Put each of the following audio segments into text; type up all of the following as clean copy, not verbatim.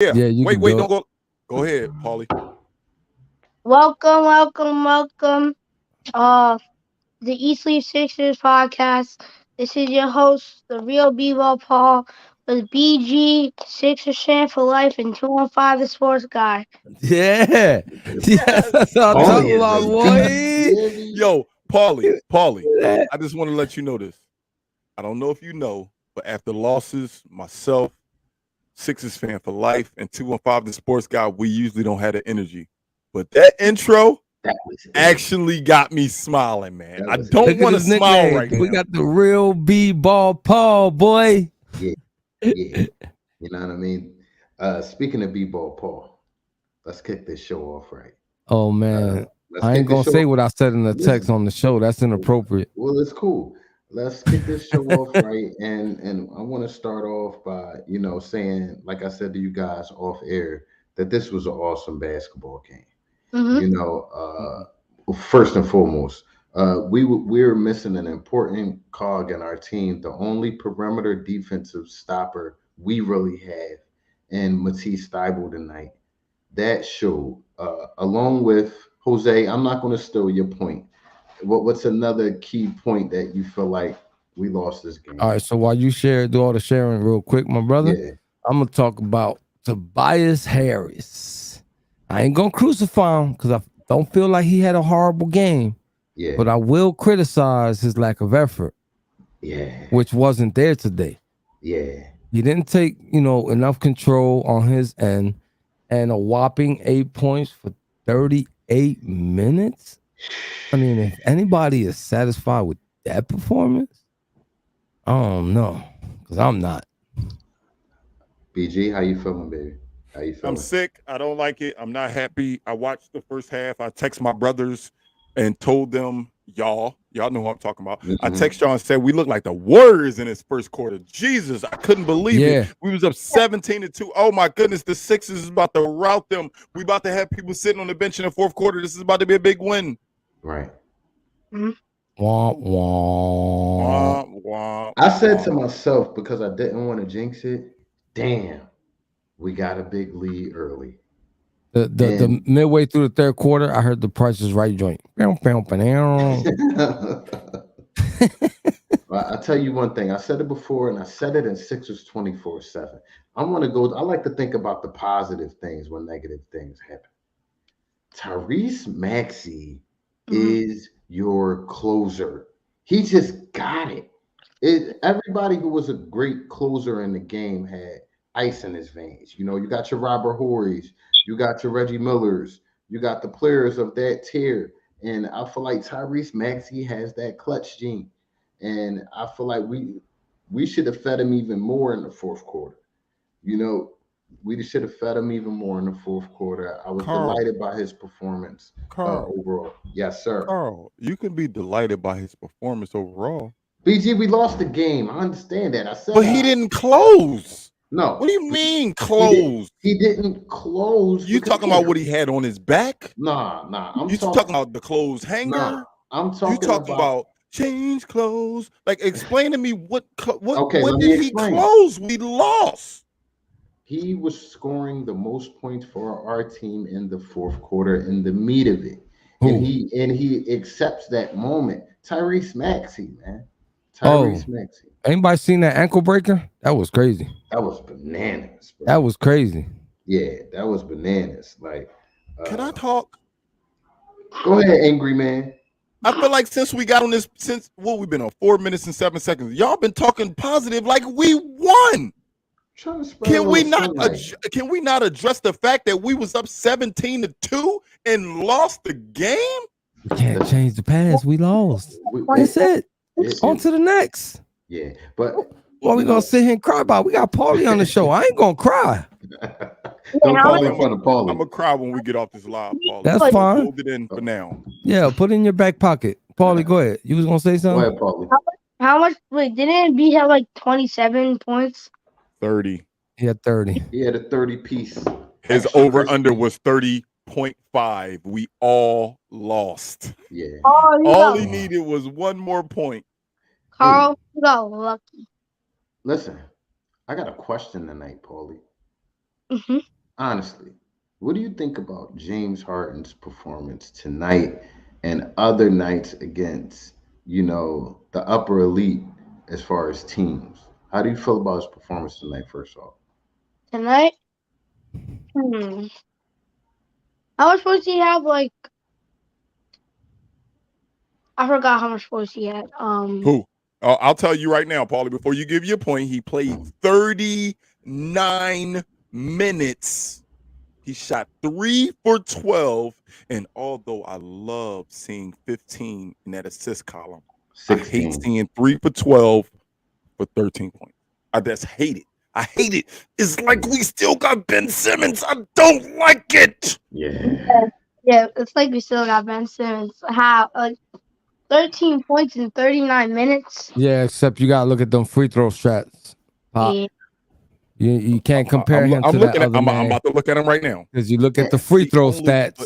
Yeah. Yeah, you Wait, can wait, do don't it. go. Go ahead, Paulie. Welcome, welcome, welcome. Uh, the East Leaf Sixers podcast. This is your host, the real B-Ball Paul, with BG, Sixers fan for life, and 215 the sports guy. Yeah. Yes, Yes. that's what I'm Paulie talking is about, a beast. boy. You hear me? Yo, Paulie, Yeah. I just want to let you know this. I don't know if you know, but after losses, myself, Sixers fan for life, and 215 the sports guy, we usually don't have the energy. But that intro That was it. actually got me smiling, man. That I was it. don't Look at want to his smile nickname. right We now. got the real B-ball Paul, boy. Yeah, yeah. You know what I mean? Speaking of B-ball, Paul, let's kick this show off right. Oh man. Let's I ain't kick this gonna show say off. what I said in the text Listen, on the show. That's inappropriate. well, it's cool. Let's kick this show off right, and I want to start off by saying, like I said to you guys off air, that this was an awesome basketball game. Mm-hmm. You know, first and foremost, we're missing an important cog in our team. The only perimeter defensive stopper we really have, and Matisse Thybulle tonight. That showed, along with Jose. I'm not going to steal your point. What's another key point that you feel like we lost this game? All right, so while you do all the sharing real quick, my brother, Yeah, I'm gonna talk about Tobias Harris. I ain't gonna crucify him because I don't feel like he had a horrible game, yeah, but I will criticize his lack of effort, yeah, which wasn't there today. yeah. He didn't take, enough control on his end, and a whopping 8 points for 38 minutes. I mean, if anybody is satisfied with that performance, I don't know, because I'm not. BG, how you feeling, baby? How you I'm feeling? sick. I don't like it. I'm not happy. I watched the first half. I text my brothers and told them, y'all know who I'm talking about. I Hmm. text y'all and said we look like the Warriors in this first quarter. Jesus, I couldn't believe it. Yeah. We was up 17-2. Oh my goodness, the Sixers is about to rout them. We about to have people sitting on the bench in the fourth quarter. This is about to be a big win. Right. Mm-hmm. Wah, wah. Wah, wah, I said to wah. myself, because I didn't want to jinx it, damn, we got a big lead early. The And midway through the third quarter, I heard the Price is Right joint. Bow, bow, bow. I tell you one thing, I said it before and I said it in Sixers 24/7. I like to think about the positive things when negative things happen. Tyrese Maxey Mm-hmm. is your closer. He just got it. Everybody who was a great closer in the game had ice in his veins. You got your Robert Horrys, you got your Reggie Millers, you got the players of that tier. And I feel like Tyrese Maxey has that clutch gene. And I feel like we should have fed him even more in the fourth quarter. You know, we should have fed him even more in the fourth quarter. I was Carl, delighted by his performance Carl, overall. Yes, sir. Carl, you can be delighted by his performance overall, BG, we lost the game. I understand that. I said but he that. didn't close. What No, do you mean he did. close? He didn't close You because talking about what he had on his back? nah. I'm You talking. talking about the clothes Nah, hanger? I'm You talking talking about. about change clothes? Like, explain to me Okay, what let me did he explain. close? We lost. He was scoring the most points for our team in the fourth quarter in the meat of it, and Who? he accepts that moment. Tyrese Maxey, man, Oh, Tyrese Maxey. anybody seen that ankle breaker? That was crazy. That was bananas, bro. That was crazy. Yeah, that was bananas. Like, Can I uh, talk? go ahead, angry man. I feel like since we got on this, since what we've been on 4 minutes and 7 seconds, y'all been talking positive like we won. Trying to spread a Can little we not sunlight. can we not address the fact that we was up 17-2 and lost the game? We can't Listen, change the past. We lost. it, That's it. On it, to the next. yeah, but What we you gonna know, sit here and cry about? We got Paulie on the show. I ain't gonna cry. don't How call much? him fun of I'm Paulie. gonna cry when we get off this live, Paulie. That's Just fine. hold it in for now. Yeah, put it in your back pocket. Paulie, go ahead. You was gonna say Go something? ahead, Paulie. How much? Wait, didn't B have like 27 points? 30. He had 30. He had a 30-piece His extra over under crispy. was 30.5. We all lost. Yeah. Oh, you All got he Uh, needed was one more point. Hey, Carl. You got lucky. listen, I got a question tonight, Paulie. Mhm. Honestly, what do you think about James Harden's performance tonight and other nights against, the upper elite as far as teams? How do you feel about his performance tonight, first off? Tonight, hmm. How much points he have? Like, I forgot how much points he had. Who? I'll tell you right now, Paulie, before you give your point, he played 39 minutes. He shot 3 for 12. And although I love seeing 15 in that assist column, I hate 16. seeing 3 for 12 for 13 points. I just hate it. I hate it. It's like we still got Ben Simmons. I don't like it. Yeah. Yeah, it's like we still got Ben Simmons. How 13 points in 39 minutes? Yeah, except you gotta look at them free throw stats. Pop. Yeah. You can't compare I'm him to that looking at. other I'm man about to look at him right now. because you look at the Yeah. free The throw only- stats.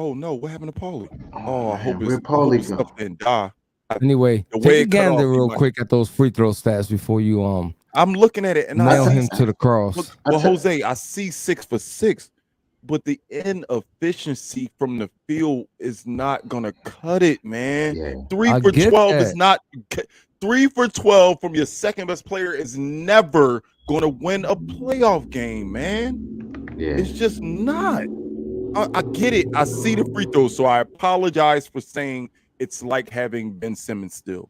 Oh no! What happened to Paulie? Oh, Oh, I man, hope where his Paulie stuff go? didn't die. Anyway, The way take a it cut off, gander he real might- quick at those free throw stats before you I'm looking at it and I nail see. him to the cross. Well, Jose, I see 6 for 6, but the inefficiency from the field is not gonna cut it, man. Yeah. 3 I for get 12 that. is not. 3 for 12 from your second best player is never gonna win a playoff game, man. Yeah. It's just not. I get it. I see the free throws, so I apologize for saying it's like having Ben Simmons still.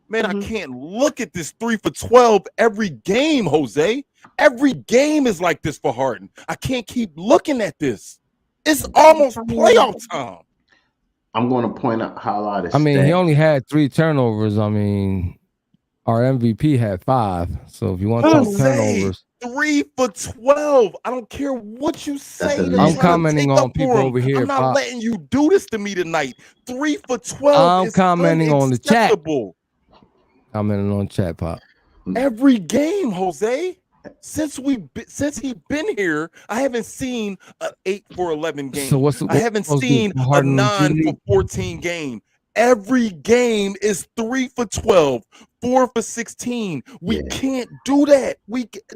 Man, I Mhm. can't look at this 3 for 12 every game, Jose. Every game is like this for Harden. I can't keep looking at this. It's almost playoff time. I'm going to point out highlight a I mean, he stat. only had 3 turnovers. I mean, our MVP had 5. So if you want to talk Jose, turnovers, 3 for 12. I don't care what you say. That's To elite. I'm try to commenting take on up people for him. over here, I'm not Pop. letting you do this to me tonight. 3 for 12 I'm is commenting on the chat. unacceptable. Commenting on chat, Pop. Every game, Jose. Since he's been here, I haven't seen an 8 for 11 game. So what's I haven't seen a Harden 9 for 14 game. Every game is 3 for 12, 4 for 16. We can't do that.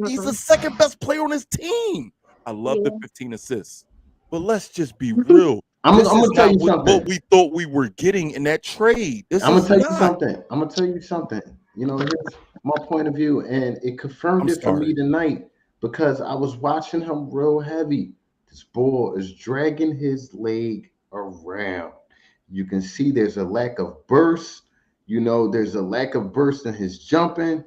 He's the second best player on his team. I love the 15 assists, but let's just be real. I'm This going is to tell not you something. what we thought we were getting in that trade. This I'm is going to tell you not. something. I'm going to tell you something. Here's my point of view, and it confirmed I'm it for me sorry. tonight because I was watching him real heavy. This ball is dragging his leg around. You can see there's a lack of burst. There's a lack of burst in his jumping.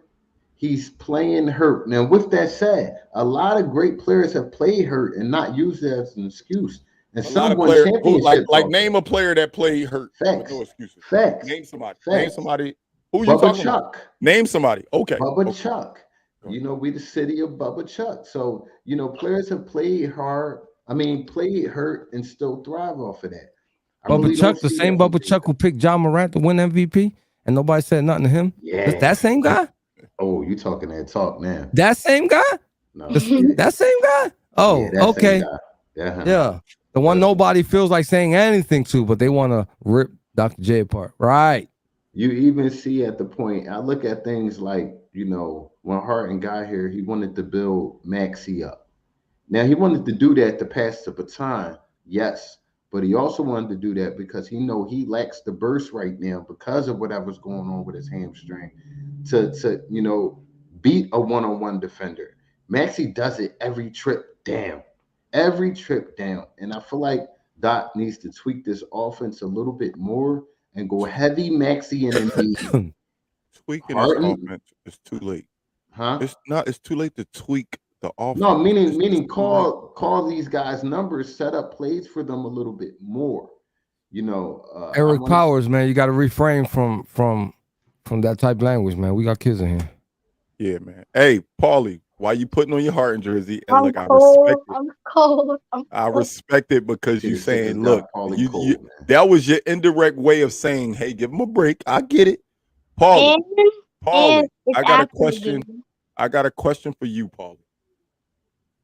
He's playing hurt. Now, with that said, a lot of great players have played hurt and not used it as an excuse. And A lot some of won players championships. like name a player that played hurt with Facts. no excuses. Facts. Name somebody. Facts. Name somebody. Who you Bubba talking Chuck. about? Name somebody. Okay. Bubba okay. Chuck. We the city of Bubba Chuck. So, players have played hard. Played hurt and still thrive off of that. Bubba Chuck, the same Bubba Chuck who picked John Morant to win MVP, and nobody said nothing to him. Yeah. That same guy? Oh, you talking that talk now? That same guy? No. That same guy? Oh, Yeah, that okay. same guy. Yeah. The one nobody feels like saying anything to, but they want to rip Dr. J apart. Right. You even see at the point, I look at things like, when Harden got here, he wanted to build Maxey up. Now, he wanted to do that to pass the baton, yes, but he also wanted to do that because he lacks the burst right now because of whatever's going on with his hamstring to beat a one-on-one defender. Maxey does it every trip down. And I feel like Doc needs to tweak this offense a little bit more and go heavy Maxey and Embiid. Tweaking this offense is too late. Huh? It's too late to tweak the offense. No, meaning call these guys numbers, set up plays for them a little bit more. Eric Powers, man, you got to refrain from that type of language, man. We got kids in here. Yeah, man. Hey, Paulie, why you putting on your Harden jersey? And I'm look, cold. I respect it because you saying, look, you that was your indirect way of saying, hey, give him a break. I get it. Paulie, I got a question. I got a question for you, Paulie.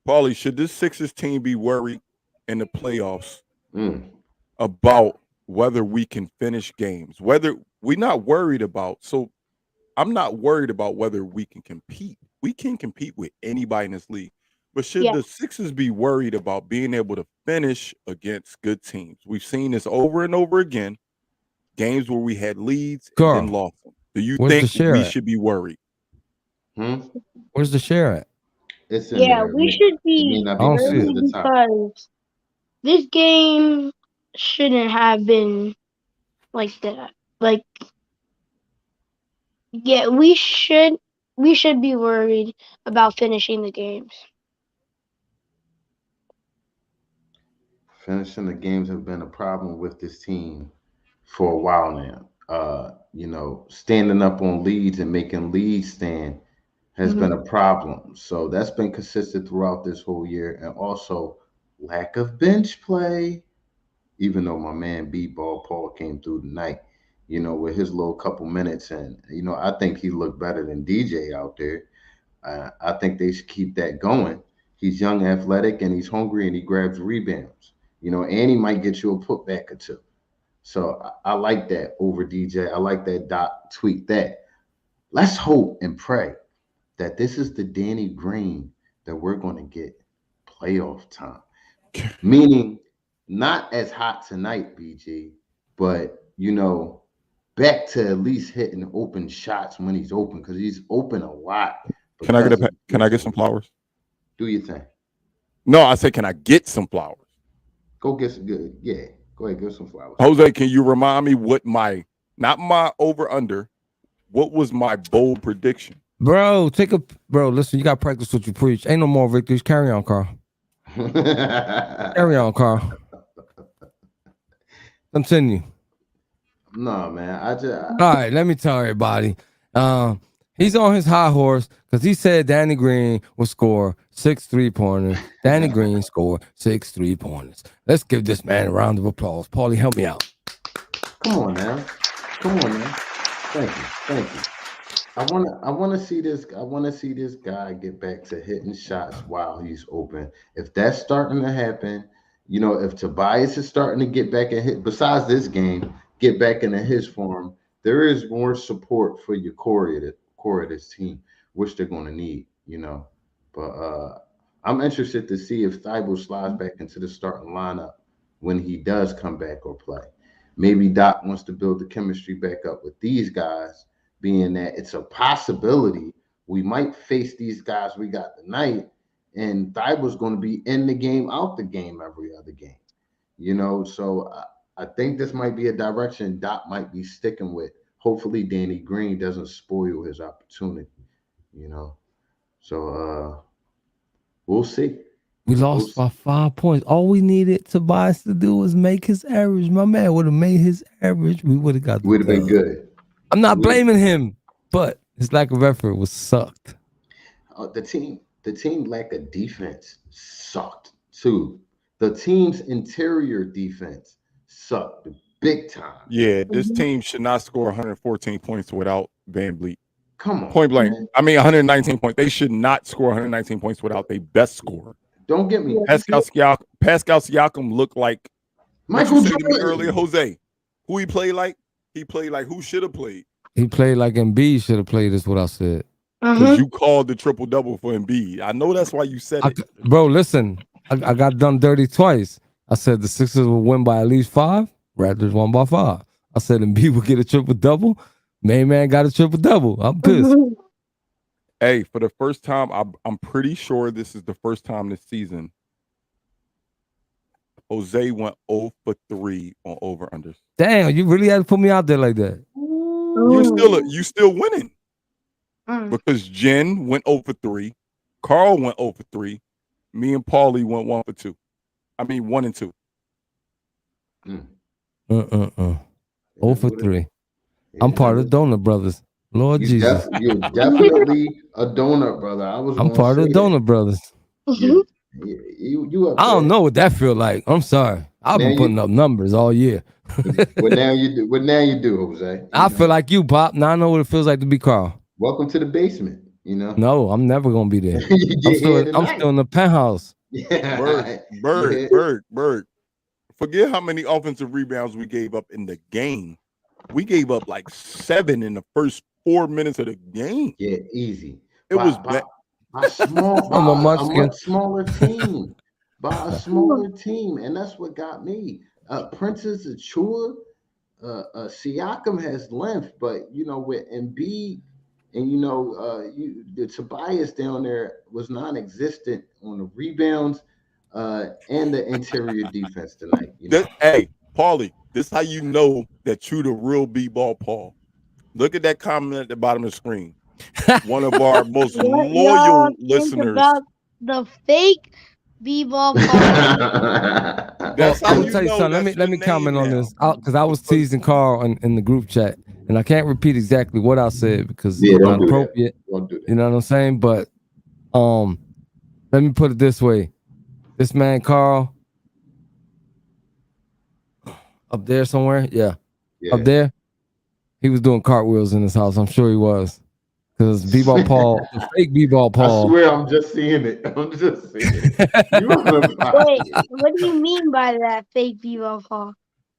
Paulie, should this Sixers team be worried in the playoffs about whether we can finish games? Whether we're not worried about, so I'm not worried about whether we can compete. We can compete with anybody in this league. But should Yeah. the Sixers be worried about being able to finish against good teams? We've seen this over and over again. Games where we had leads and then Carl, lost them. Do you where's the think share we at? should be worried? Where's the share at? It's in Yeah, there. we should It may be not I don't be see close it. to the top. because this game shouldn't have been like that. Like, yeah, we should be worried about finishing the games. Finishing the games have been a problem with this team for a while now. Standing up on leads and making leads stand has been a problem. So that's been consistent throughout this whole year. And also lack of bench play, even though my man B-Ball Paul came through tonight, with his little couple minutes. And, I think he looked better than DJ out there. I think they should keep that going. He's young, athletic, and he's hungry, and he grabs rebounds. And he might get you a putback or two. So I like that over DJ. I like that Doc tweak that. Let's hope and pray that this is the Danny Green that we're going to get playoff time. Meaning not as hot tonight, BG, but, back to at least hitting open shots when he's open, because he's open a lot. Can I get some flowers? Do your thing. No, I say, can I get some flowers? Go get some good. Yeah, go ahead, get some flowers. Jose, can you remind me what not my over under, what was my bold prediction? Bro, listen, you got to practice what you preach. Ain't no more victories. Carry on, Carl. Carry on, Carl. Continue. No, man. All right, let me tell everybody. He's on his high horse because he said Danny Green will score 6 3-pointers. Danny Green scored 6 3-pointers. Let's give this man a round of applause. Paulie, help me out. Come on now. Thank you. I want to see this. I want to see this guy get back to hitting shots while he's open. If that's starting to happen, if Tobias is starting to get back and hit, besides this game, get back into his form, there is more support for your core of this team, which they're going to need, But I'm interested to see if Thibault slides back into the starting lineup when he does come back or play. Maybe Doc wants to build the chemistry back up with these guys, being that it's a possibility we might face these guys we got tonight, and Thibault's going to be in the game, out the game every other game, So I think this might be a direction Doc might be sticking with. Hopefully Danny Green doesn't spoil his opportunity, So we'll see. We lost by 5 points. All we needed Tobias to do was make his average. My man would have made his average. We would have got the Would have been dub. good. I'm not blaming him, but his lack of effort was sucked. The team lack of defense sucked too. The team's interior defense sucked big time. Yeah, this team should not score 114 points without Van Vliet. Come on. Point blank. Man. I mean, 119 points. They should not score 119 points without their best scorer. Don't get me. Pascal Siakam looked like Michael Jordan Jordan earlier. Jose, who he played like? He played like who should have played. He played like Embiid should have played, is what I said. Because you called the triple-double for Embiid. I know that's why you said it. Bro, listen, I got done dirty twice. I said the Sixers will win by at least 5. Raptors won by 5. I said Embiid will get a triple-double. Main man got a triple-double. I'm pissed. Hey, for the first time, I'm pretty sure this is the first time this season Jose went 0 for 3 on over-unders. Damn, you really had to put me out there like that. You still winning. Because Jen went 0 for 3. Carl went 0 for 3. Me and Paulie went 1 for 2. I mean 1 and 2. 0 for 3. I'm part of the Donut Brothers. Lord Jesus. You're definitely a donut brother. I'm part of the Donut Brothers. You I don't know what that feel like. I'm sorry. I've been putting up numbers all year. What now you do, Jose? I feel like you, Pop. Now I know what it feels like to be Carl. Welcome to the basement. No, I'm never gonna be there. I'm still in the penthouse. Bird. Forget how many offensive rebounds we gave up in the game. We gave up like 7 in the first 4 minutes of the game. Yeah, easy. It was bad. by small I'm a by a munchkin. much smaller team. By a smaller team. And that's what got me. Princess Achua, Siakam has length, but you know, with Embiid and the Tobias down there was non-existent on the rebounds and the interior defense tonight. Hey, Paulie, this how you know that you the real B-ball Paul. Look at that comment at the bottom of the screen. One of our most What y'all loyal think listeners. about the fake b-ball Paul? Well, That's how I'm gonna you tell you know something. that's Let your me comment name on now. this because I was teasing Carl in the group chat, and I can't repeat exactly what I said because Yeah, it's don't not do that. appropriate. Don't do that. You know what I'm saying? But let me put it this way: this man Carl up there somewhere, yeah, Yeah. up there, he was doing cartwheels in his house. I'm sure he was because B-ball Paul, the fake B-ball I Paul. swear I'm just seeing it. I'm just seeing it. You on the Wait, what do you mean by that fake b-ball Paul?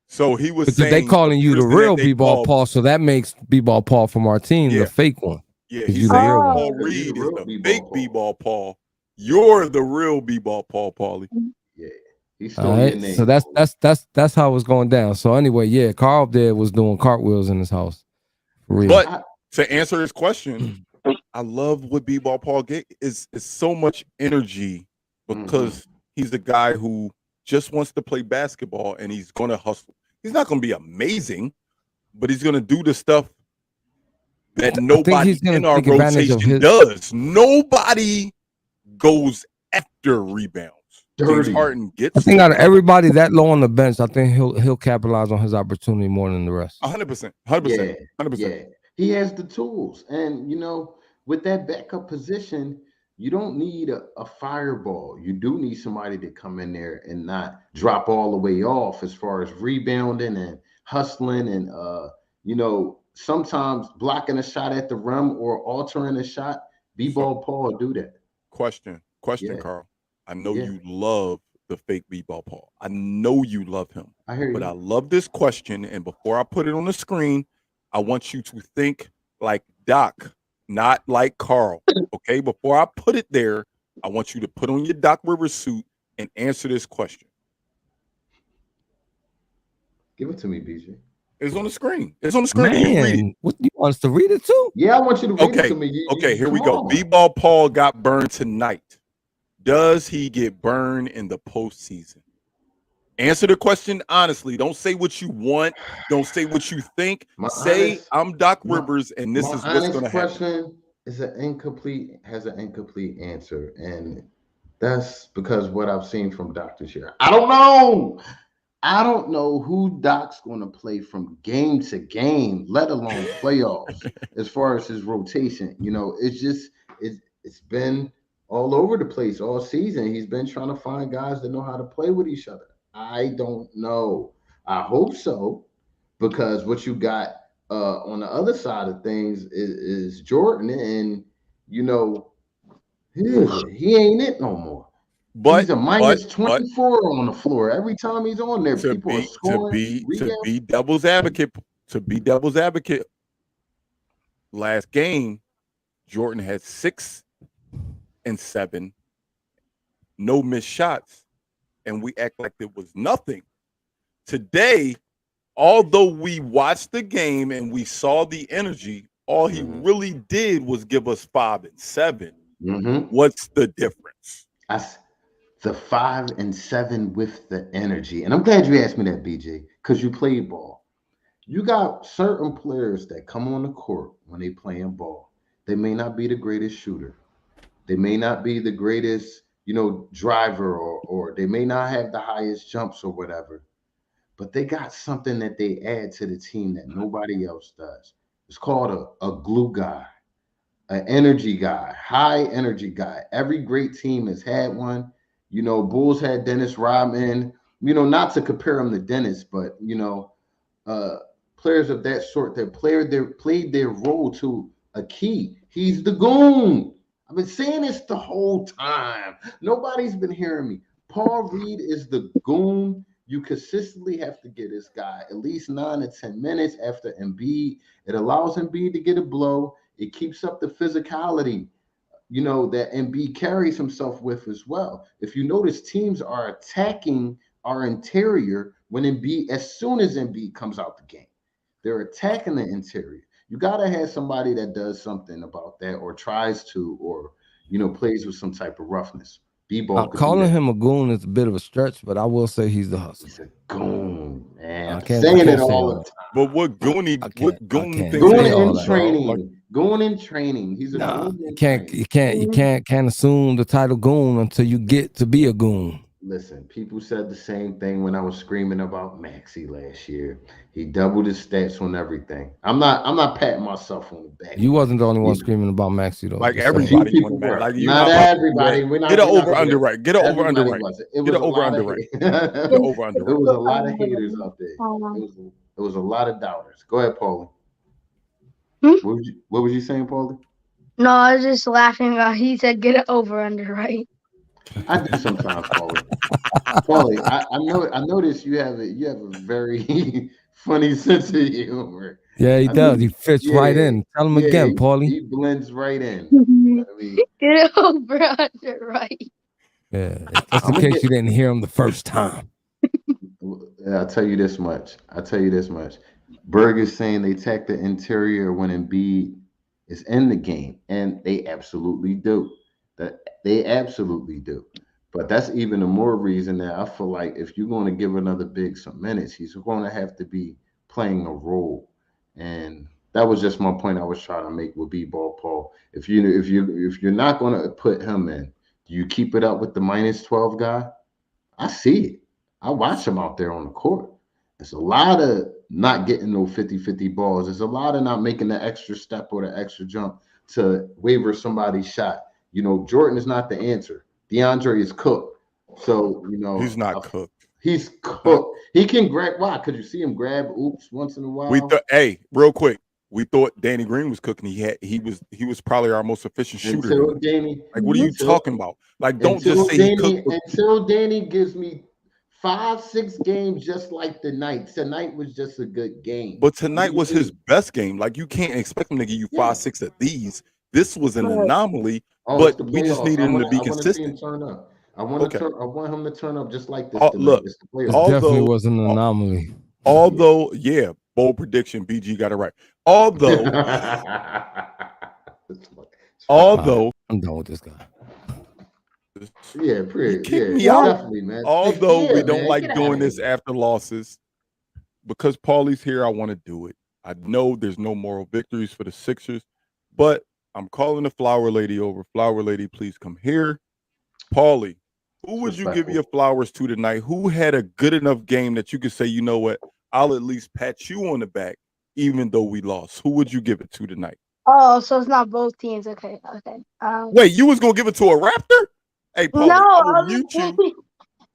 So he was Because they saying calling you the person that real they B-ball call, Paul, so that makes B-ball Paul from our team yeah, the fake one. yeah. Because He's you the saying real one. Paul Oh, you Reed the is real the B-ball fake Paul. B-ball Paul. You're the real B-ball Paul, Paulie. Yeah. He All stole your right, name. so that's how it's going down. So anyway, yeah, Carl up there was doing cartwheels in his house. For real. But to answer his question, I love what B-ball Paul get is so much energy because he's the guy who just wants to play basketball and he's going to hustle. He's not going to be amazing, but he's going to do the stuff that I think nobody he's gonna in our take advantage of rotation his. does. Nobody goes after rebounds. James Dirty. Harden I gets think them. out of everybody that low on the bench, I think he'll capitalize on his opportunity more than the rest. 100%. Yeah. 100%. Yeah. He has the tools. And with that backup position, you don't need a fireball. You do need somebody to come in there and not drop all the way off as far as rebounding and hustling and sometimes blocking a shot at the rim or altering a shot. B-ball Paul do that. Question, Yeah. Carl. I know Yeah. you love the fake B-ball Paul. I know you love him. I hear But you. I love this question. And before I put it on the screen, I want you to think like Doc, not like Carl. Okay. Before I put it there, I want you to put on your Doc Rivers suit and answer this question. Give it to me, BJ. It's on the screen. It's on the screen. You read it. Man, what you want us to read it too? Yeah, I want you to read it Okay. to me. Okay. Here we Come go. on. B-ball Paul got burned tonight. Does he get burned in the postseason? Answer the question honestly. Don't say what you want. Don't say what you think. I'm Doc Rivers, and this is what's going to happen. Question has an incomplete answer, and that's because what I've seen from doctors here. I don't know who Doc's going to play from game to game, let alone playoffs. As far as his rotation, it's been all over the place all season. He's been trying to find guys that know how to play with each other. I don't know. I hope so, because what you got on the other side of things is Jordan, and he ain't it no more. He's a minus 24 on the floor. Every time he's on there, people are scoring. To be devil's advocate, last game, Jordan had 6 and 7, no missed shots, and we act like there was nothing. Today, although we watched the game and we saw the energy, all he really did was give us 5 and 7. What's the difference? The 5 and 7 with the energy. And I'm glad you asked me that, BJ, because you played ball. You got certain players that come on the court when they playing ball. They may not be the greatest shooter. They may not be the greatest, driver, or they may not have the highest jumps or whatever. But they got something that they add to the team that nobody else does. It's called a glue guy, an energy guy, high energy guy. Every great team has had one. Bulls had Dennis Rodman, not to compare him to Dennis, but, players of that sort that played their role to a key. He's the goon. I've been saying this the whole time. Nobody's been hearing me. Paul Reed is the goon. You consistently have to get this guy at least 9 to 10 minutes after Embiid. It allows Embiid to get a blow. It keeps up the physicality. that Embiid carries himself with as well. If you notice, teams are attacking our interior as soon as Embiid comes out the game, they're attacking the interior. You gotta have somebody that does something about that, or tries to, or plays with some type of roughness. B-ball could do Calling that. him a goon is a bit of a stretch, but I will say he's the He's hustler. a goon, man. I I'm can't saying it say all all the that. time. But what goony I goon can't things Going say is all in he, that. bro? Like, training, going in training. He's a Nah, goon you in can't, training. can't assume the title goon until you get to be a goon. Listen, people said the same thing when I was screaming about Maxey last year. He doubled his stats on everything. I'm not patting myself on the back, You but wasn't the only one you screaming about Maxey though. like Just a saying. few everybody people doing that. were. Like you Not not about to do everybody. that. We're Get not an we're not over gonna do under that. right. Get an over under Everybody right. wasn't. It Get was an a over lot under of right. hate. Get an over under It right. was a lot of haters out there. It was a lot of doubters. Go ahead, Paulie. Hmm? What was you saying, Paulie? No, I was just laughing about he said get it over under right. I do sometimes, Paulie. Paulie, I noticed you have a very funny sense of humor. Yeah, he I know does. He fits right yeah, in. Tell him yeah, again, Paulie. he blends right in. I mean, Get it over under right. Yeah, just I'm in gonna case get you didn't hear him the first time. I'll tell you this much. Berg is saying they attack the interior when Embiid is in the game, and they absolutely do. That they absolutely do. But that's even a more reason that I feel like if you're going to give another big some minutes, he's going to have to be playing a role. And that was just my point I was trying to make with B-ball Paul. If you're not going to put him in, do you keep it up with the -12 guy? I see it. I watch him out there on the court. It's a lot of not getting no 50-50 balls. There's a lot of not making the extra step or the extra jump to waver somebody's shot. Jordan is not the answer. DeAndre is cooked. So, He's not cooked. he's Not, cooked. He can grab. Why? Could you see him grab oops once in a we while? thought, hey, real quick, we thought Danny Green was cooking. He was probably our most efficient shooter Until tonight. Danny, Like, what are you until talking about? Like, don't just until say he cooked. Danny gives me 5-6 games just like the night. Tonight was just a good game. But tonight was his best game. Like, you can't expect him to give you Yeah. 5-6 of these. This was an Right. anomaly, Oh, it's but the we just playoffs. needed him to be I want to see him consistent. turn up. I want Okay. him to turn up just like this Oh, tonight. look, It's the This playoffs. definitely although was an anomaly. although yeah, bold prediction, BG got it right. Although It's fine. although I'm done with this guy. Yeah, he pretty. kicked Yeah, me out. definitely, man. Although Yeah, we don't man, like get doing outta this here. after losses, because Paulie's here, I want to do it. I know there's no moral victories for the Sixers, but I'm calling the flower lady over. Flower lady, please come here. Paulie, who would you give Disrespectful. your flowers to tonight? Who had a good enough game that you could say, you know what, I'll at least pat you on the back, even though we lost? Who would you give it to tonight? Oh, so it's not both teams. Okay. Wait, you was gonna give it to a Raptor? Hey, No, Paulie, I will I was mute you. kidding.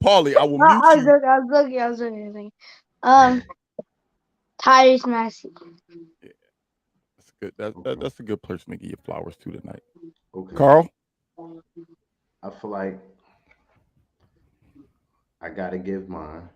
Paulie, I will I mute was you. joking. I was joking. Tyrese Maxey. Yeah, that's good. That's a good person to give your flowers to tonight. Okay. Carl? I feel like I gotta give mine.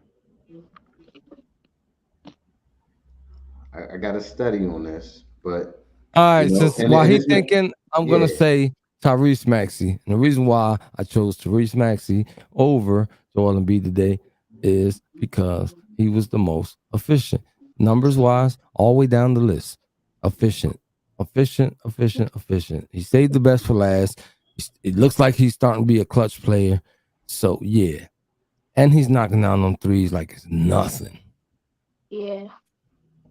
I gotta study on this, but All right, since while and he it's not. thinking, I'm Yeah. gonna say Tyrese Maxey. And the reason why I chose Tyrese Maxey over Joel Embiid today is because he was the most efficient. Numbers wise, all the way down the list. Efficient. He saved the best for last. It looks like he's starting to be a clutch player. So yeah. And he's knocking down them threes like it's nothing. Yeah.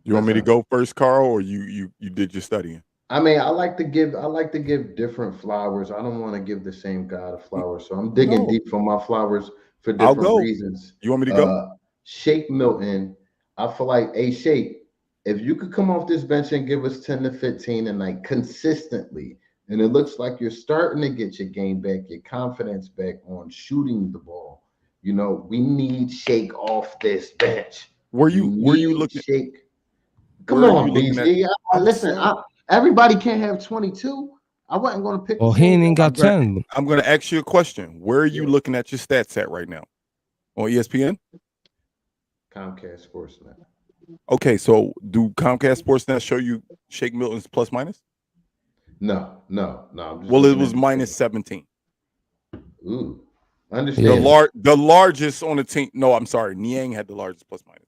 You want me to Listen, go first, Carl, or you did your studying? I mean, I like to give different flowers. I don't want to give the same guy the flowers, so I'm digging No, deep for my flowers for I'll different go. reasons. You want me to go? Shake Milton, I feel like Shake, if you could come off this bench and give us 10 to 15 and like consistently, and it looks like you're starting to get your game back, your confidence back on shooting the ball. We need Shake off this bench. Were We you need looking? Shake. Come Where are you on, looking at? BG. I'm Listen, saying everybody can't have 22. I wasn't going to pick the Well, he same ain't even guy. got 10. I'm gonna ask you a question. Where are you Yeah. looking at your stats at right now? On ESPN? Comcast Sportsnet. Okay, so do Comcast Sportsnet show you Shake Milton's plus minus? No. I'm just Well, it looking was at minus 17. Ooh, Yeah. The largest on the team. No, I'm sorry. Niang had the largest plus minus.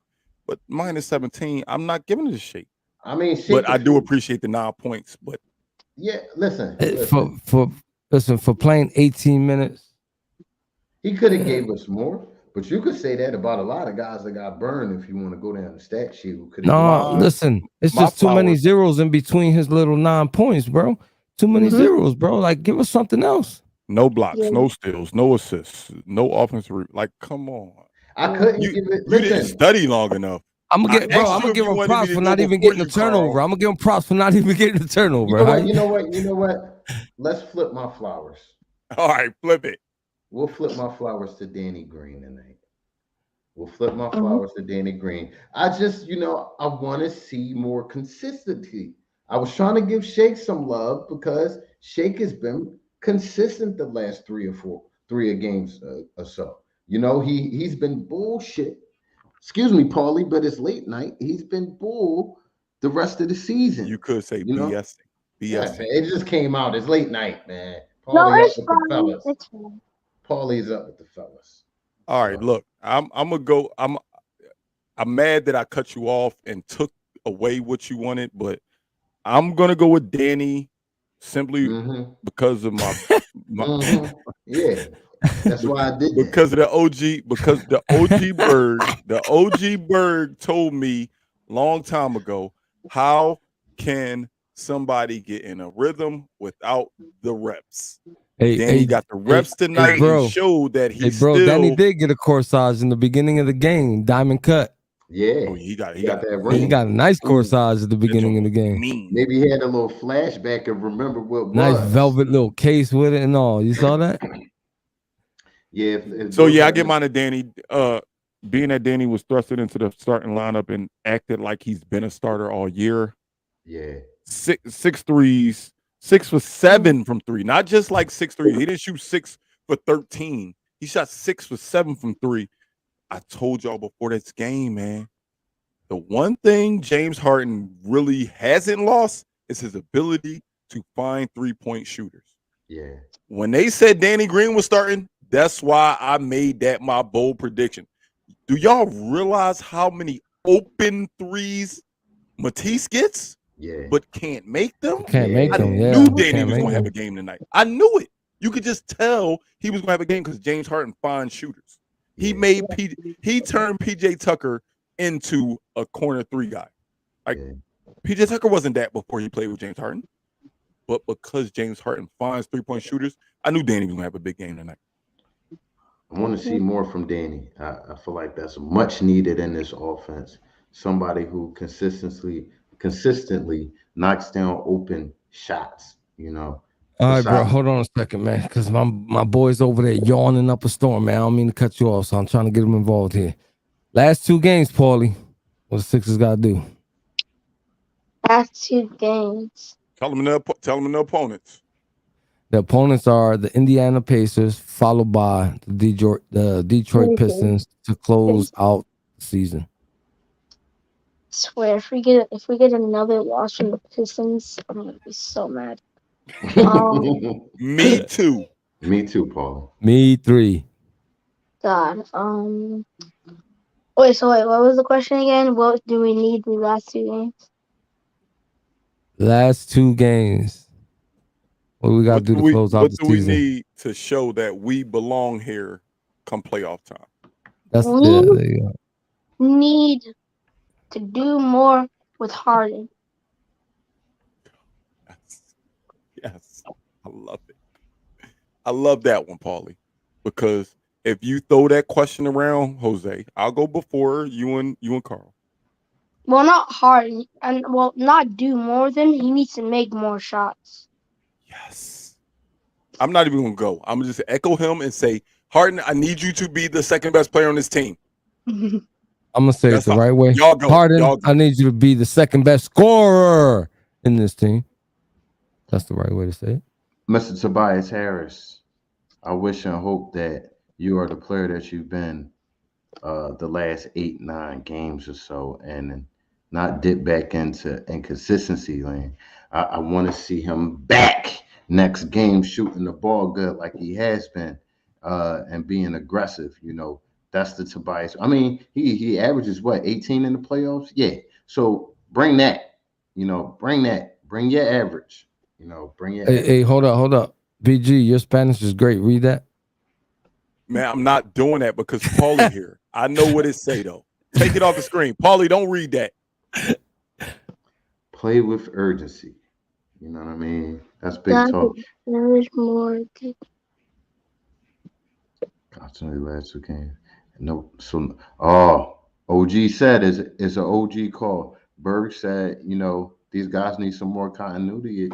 But minus 17, I'm not giving it a shake. I mean, But Shake I do could, appreciate the 9 points. But yeah. Listen, For playing 18 minutes. he could have gave us more, but you could say that about a lot of guys that got burned. If you want to go down the stat sheet, who could have gave No, us my more. listen, it's my just too many flowers. zeros in between his little 9 points, bro. Too many Mhm. zeros, bro. Like, give us something else. No blocks, Yeah. no steals, no assists, no offensive. Like, come on. I couldn't You give it. you didn't Listen, study long enough. I'm gonna I get, bro. asked I'm you gonna if give you him wanted me props to for go not even before getting the you, Carl. turnover. I'm gonna give him props for not even getting the you turnover. know what? Right? You know what? Let's flip my flowers. All right, flip it. We'll flip my flowers to Danny Green tonight. We'll flip my Mhm. flowers to Danny Green. I just, I want to see more consistency. I was trying to give Shake some love because Shake has been consistent the last three games or so. He's been bullshit. Excuse me, Paulie, but it's late night. He's been bull the rest of the You season. could say You know, BS. yeah, man. BS. It just came out. It's late night, man. No, Paulie up it's with the fine. fellas. It's fine. Paulie's up with the fellas. All right, So, look, I'm gonna go. I'm mad that I cut you off and took away what you wanted, but I'm gonna go with Danny simply mm-hmm, because of my mm-hmm. Yeah, that's why I did that. because of the OG, because the OG Berg told me long time ago, how can somebody get in a rhythm without the reps? Hey, Danny hey, got the hey, reps hey, tonight and bro. showed that Hey, he's bro. Danny still. did get a corsage in the beginning of the game. Diamond cut. Yeah, Oh, he he got got a that He ring. got a mean. nice Ooh, corsage at the that beginning joint of the was game. mean. Maybe he had a little flashback and remember what Nice was. velvet little case with it and all. You saw that? Yeah, if So those yeah, I get happen, mine to Danny. Being that Danny was thrusted into the starting lineup and acted like he's been a starter all year. yeah, Six threes, 6 for 7 from three. Not just like 6 threes. He didn't shoot 6 for 13. He shot 6 for 7 from three. I told y'all before this game, man. The one thing James Harden really hasn't lost is his ability to find 3-point shooters. yeah, When they said Danny Green was starting, that's why I made that my bold prediction. Do y'all realize how many open threes Matisse gets, yeah, but can't make them? Can't make I them. yeah, Yeah, knew he Danny can't was make going to have a them. game tonight. I knew it. You could just tell he was going to have a game because James Harden finds shooters. He yeah, made he turned PJ Tucker into a corner three guy. Like yeah. PJ Tucker wasn't that before he played with James Harden, but because James Harden finds 3-point shooters, I knew Danny was going to have a big game tonight. I want to see more from Danny. I feel like that's much needed in this offense. Somebody who consistently knocks down open shots. All right, bro. Besides, Hold on a second, man, because my boy's over there yawning up a storm, man. I don't mean to cut you off, so I'm trying to get him involved here. Last 2 games, Paulie. What the Sixers got to do? Last 2 games. Tell them the opponents. The opponents are the Indiana Pacers, followed by the Detroit Pistons to close out the season. Swear, if we get another loss from the Pistons, I'm gonna be so mad. Um, Me too. me too, Paul. Me 3. God. Wait. What was the question again? What do we need the last 2 games? Last 2 games. What do we got to do to close out What the do we season? need to show that we belong here come playoff time? That's We there you go. need to do more with Harden. Yes. I love it. I love that one, Paulie. Because if you throw that question around, Jose, I'll go before you and Carl. Well, not Harden, and not do more than he needs to make more shots. Yes. I'm not even gonna go. I'm gonna just echo him and say, Harden, I need you to be the second best player on this team. I'm gonna say That's it the right way. Y'all go. Harden, Y'all go. I need you to be the second best scorer in this team. That's the right way to say it. Mr. Tobias Harris, I wish and hope that you are the player that you've been the last 8, 9 games or so, and not dip back into inconsistency lane. I want to see him back next game shooting the ball good like he has been, and being aggressive. That's the Tobias. I mean, he averages what, 18 in the playoffs? Yeah. So bring that. Bring that. Bring your average. Bring your average. Hey, hold up. BG, your Spanish is great. Read that. Man, I'm not doing that because Paulie here. I know what it say though. Take it off the screen. Paulie, don't read that. Play with urgency. You know what I mean? That's big talk. There is more. Constantly last 2 games. No, so OG said is an OG call. Berg said, these guys need some more continuity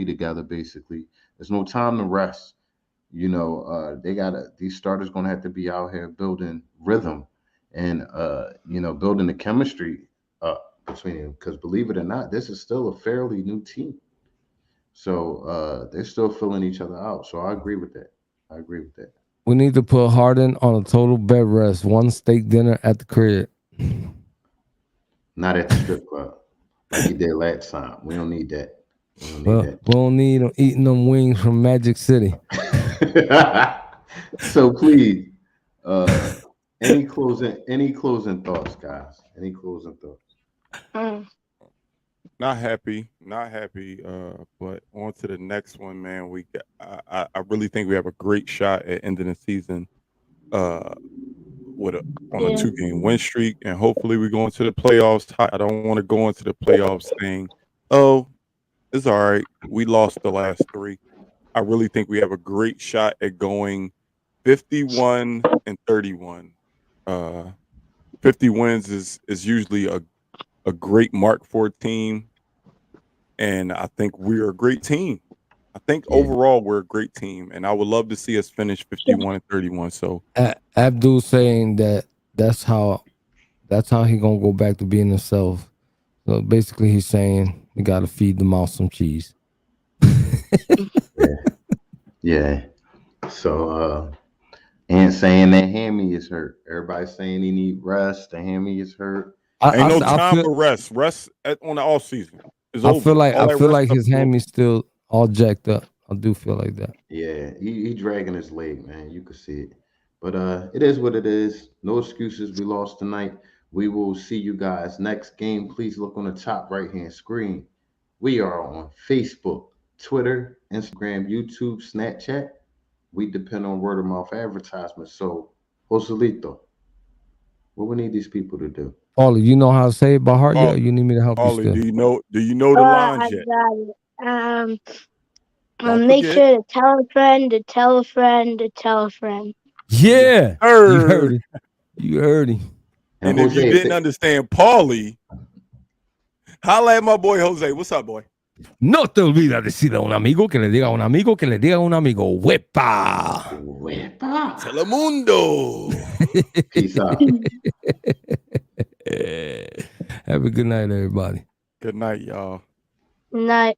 together. Basically, there's no time to rest. These starters gonna have to be out here building rhythm and building the chemistry up between them. Because believe it or not, this is still a fairly new team. So they're still filling each other out. So I agree with that. We need to put Harden on a total bed rest. One steak dinner at the crib. Not at the strip club like he did last time. We don't need that. We don't need him eating them wings from Magic City. So please, any closing thoughts, guys? Any closing thoughts? Not happy. But on to the next one, man. I really think we have a great shot at ending the season on a 2-game win streak, and hopefully we go into the playoffs. I don't want to go into the playoffs saying, "Oh, it's all right. We lost the last 3." I really think we have a great shot at going 51 and 31. 50 wins is usually a great mark for a team, and I think we're a great team. I think overall we're a great team, and I would love to see us finish 51 and 31. So Abdul saying that's how he gonna go back to being himself. So basically, he's saying you got to feed the mouse some cheese. Yeah. So and saying that hammy is hurt. Everybody's saying he need rest. The hammy is hurt. Ain't no time for rest. Rest on the off season is over. I feel like his hammy's still all jacked up. I do feel like that. Yeah, he dragging his leg, man. You could see it. But it is what it is. No excuses. We lost tonight. We will see you guys next game. Please look on the top right-hand screen. We are on Facebook, Twitter, Instagram, YouTube, Snapchat. We depend on word of mouth advertisements. So, Joselito, what we need these people to do? Paulie, you know how to say it by heart yet? Or you need me to help you still? Do you know the lines yet? I got it. Make sure to tell a friend, to tell a friend, to tell a friend. Yeah, you heard him. And if you didn't understand Paulie, holla at my boy Jose. What's up, boy? No te olvides decirle a un amigo que le diga a un amigo que le diga a un amigo. ¡Huepa! Telemundo. Peace out. Have a good night, everybody. Good night, y'all. Good night.